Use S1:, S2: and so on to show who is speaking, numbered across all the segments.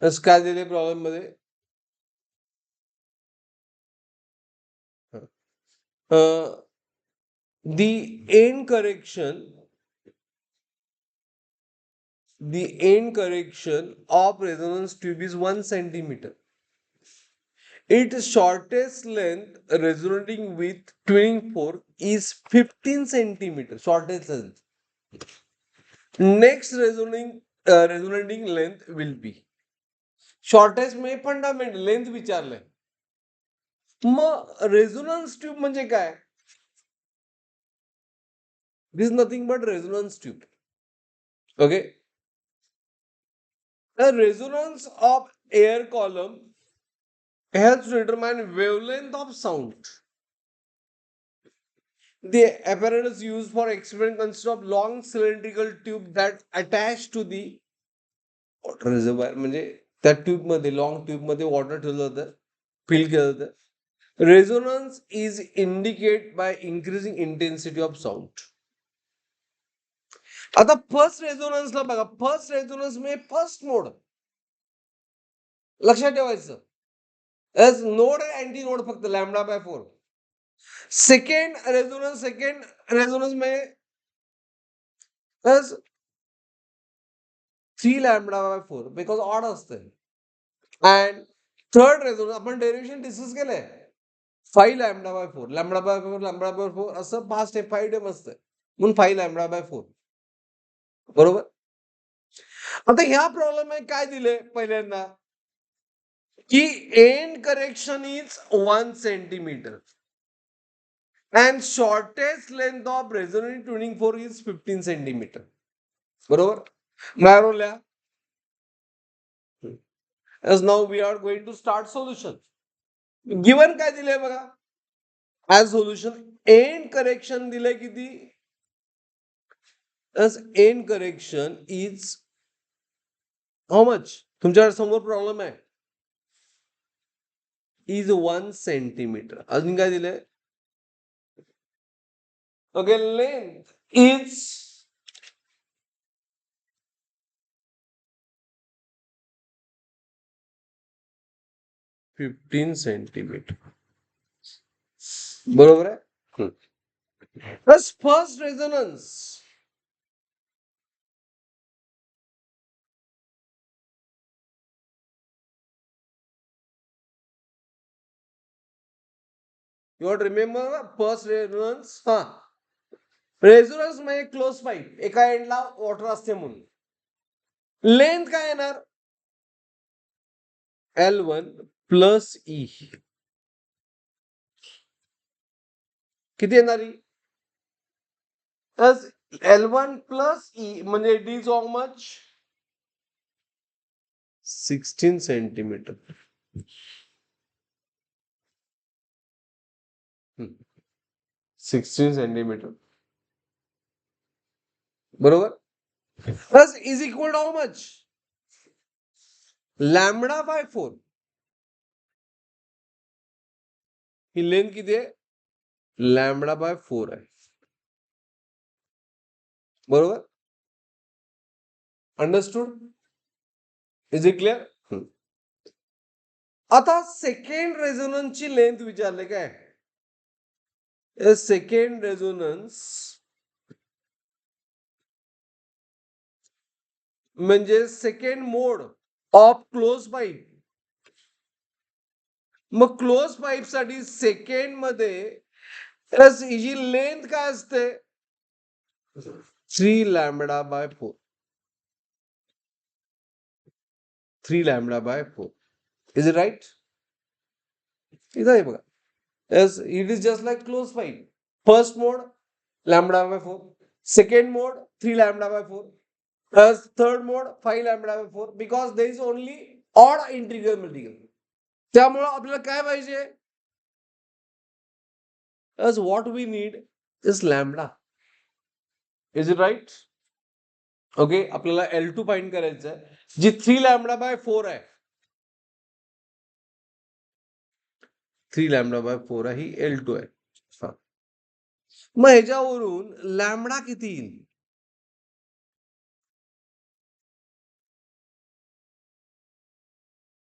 S1: असं काय दिले प्रॉब्लेम मध्ये? the end correction of resonance tube is 1 centimeter. Its shortest length resonating with tuning fork is 15 centimeter. Shortest length. Next resonating length will be. Shortest म्हणजे fundamental length विचारलंय. मग resonance tube म्हणजे काय? This nothing but resonance tube. Okay. The resonance of air column helps to determine wavelength of sound. The apparatus used for experiment consists of long cylindrical tube that attach to the water reservoir. म्हणजे त्या tube मध्ये long tube मध्ये water ठेवलं होतं, fill केलं होतं. Resonance is indicated by increasing intensity of sound. आता first रेझोनन्सला बघा. फर्स्ट रेझोनन्स म्हणजे फर्स्ट मोड लक्षात ठेवायचं. नोड अँटी नोड फक्त लॅम्बडा बाय 4. सेकंड रेझोनन्स में 3 लॅम्बडा बाय 4 बिकॉज ऑड असते. अँड थर्ड रेझोनन्स आपण डेरिव्हेशन डिस्कस केलंय 5 लॅम्बडा बाय 4 लॅम्बडा बाय 4 असं 5 स्टेप 5 स्टेप असतं म्हणून 5 लॅम्बडा बाय 4. बरोबर. आता ह्या प्रॉब्लेम मध्ये काय दिले पहिल्यांदा की end correction is 1 centimetre and shortest length of resonating tuning fork is 15 centimeter. बरोबर. मिळाल्या. As now we are going to start solution. Given काय दिले बघा. As solution end correction दिले किती? As end correction is how much? तुमच्या समोर problem आहे. Is 1 centimeter. अजून काय दिले? Okay, length is 15 centimeter. बरोबर आहे. Plus first resonance. You want to remember first resonance? हा. रेझोनन्स म्हणजे क्लोज पाईप. एका एंडला वॉटर असते म्हणून. लेंथ काय येणार? L1 plus E. किती येणारी? L1 प्लस ई म्हणजे it is how much? 16 centimetre. 16 centimetre. बरोबर. Plus is equal to how much? Lambda by 4. ही लेंथ किती आहे? लॅम्बडा बाय 4 आहे. बरोबर. अंडरस्टूड? Is it clear? आता सेकंड रेझोनन्सची लेंथ विचारले काय? सेकंड रेझोनन्स म्हणजे second mode of close pipe. मग क्लोज पाईप साठी सेकंड मध्ये हिची लेंथ काय असते? 3 lambda by 4. 3 lambda by 4. Is it right? इथं आहे बघा. Yes, it is just like closed pipe. First mode, lambda by 4. Second mode, 3 lambda by 4. Third mode, 5 lambda by 4. Because there is only odd integral material. त्यामुळे आपल्याला काय पाहिजे? As what we need is lambda. Is it right? Okay, आपल्याला L2 find करायचं आहे. जी 3 lambda by 4 आहे. 3 lambda by 4 आहे ही L2 आहे. मग ह्याच्यावरून लॅम्बडा किती येईल?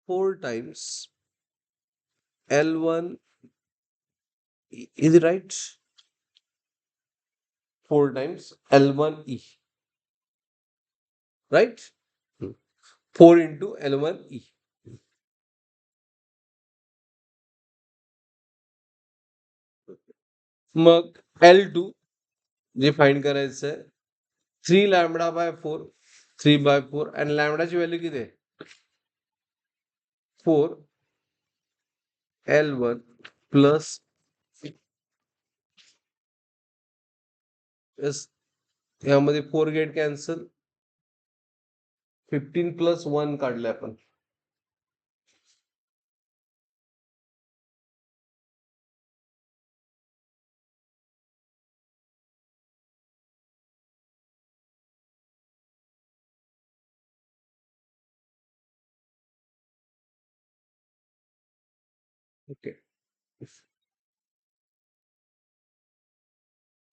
S1: 4 times L1. Is it right? 4 times L1E. Right? 4 into L1E. मग L2 जे फाइंड करायचं आहे 3 लॅम्बडा बाय 4, 3 बाय 4 आणि लॅम्बडाची व्हॅल्यू किती आहे 4 L1 प्लस यामध्ये 4 गेट कॅन्सल 15 प्लस 1 काढले आपण ओके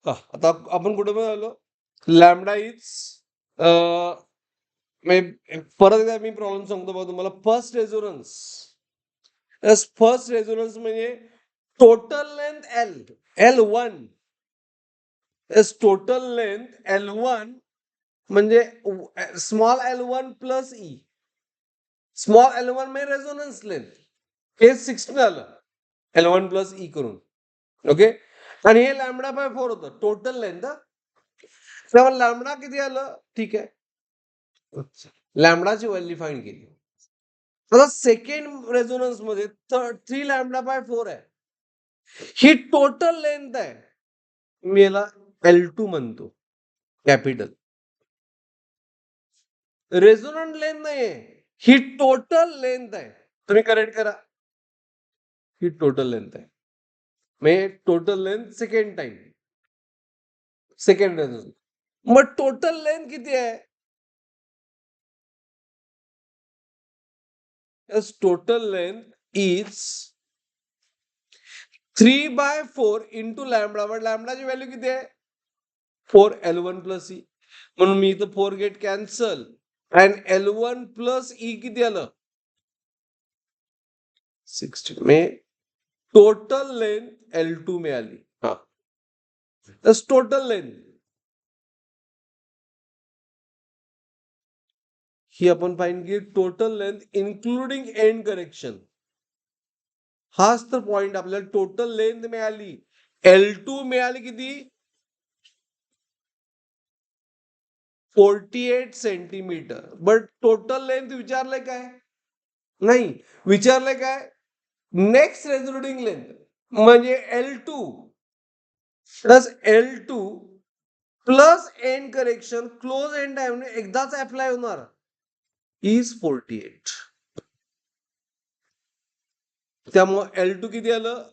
S1: आता आपण कुठे पण आलो लॅम्बडा इज परत एकदा मी प्रॉब्लेम सांगतो बघा तुम्हाला फर्स्ट रेझोनन्स म्हणजे total length L1 total length L1 म्हणजे small L1 plus E small L1 म्हणजे रेझोनन्स लेंथ हे 16 आलं L1 प्लस E करून ओके आणि हे लॅम्बडा बाय 4 होतं टोटल लेंथ तेव्हा लॅम्बडा किती आलं ठीक आहे लॅम्बडाची व्हॅल्यू फाइंड केली आता सेकंड रेझोनन्स मध्ये 3 लॅम्बडा बाय 4 आहे ही टोटल लेंथ आहे मी याला L2 म्हणतो कॅपिटल रेझोनंट लेंथ नाहीये ही टोटल लेंथ आहे तुम्ही करेक्ट करा ही टोटल लेंथ आहे म्हणजे टोटल लेंथ सेकंड रेझोनन्स मग टोटल लेंथ किती आहे total length is 3 by 4 into lambda but लॅम्बडाची व्हॅल्यू किती आहे 4 L1 प्लस E म्हणून मी इथं 4 get cancel and L1 plus E किती आलं 16 मे टोटल लेंथ L2 मिळाली हा टोटल लेंथ ही आपण फाइंड केली total length including end correction हाच तर पॉइंट आपल्याला टोटल लेंथ मिळाली L2 मिळाली किती 48 सेंटीमीटर बट टोटल लेंथ विचारलंय काय नाही विचारलंय काय नेक्स्ट रेझोल्युटिंग लेंथ म्हणजे L2 plus L2 plus end correction close end time एकदाच अप्लाय होणार इज 48 त्यामुळे L2 किती आलं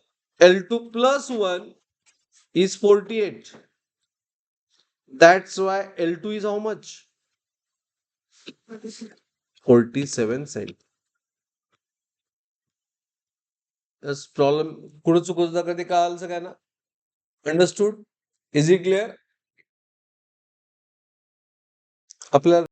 S1: L2 plus 1 is 48 that's why L2 is how much 47 cent problem कुठं चुकत होता कधी कळालं सगळ्यांना अंडरस्टूड इज इट क्लिअर आपल्याला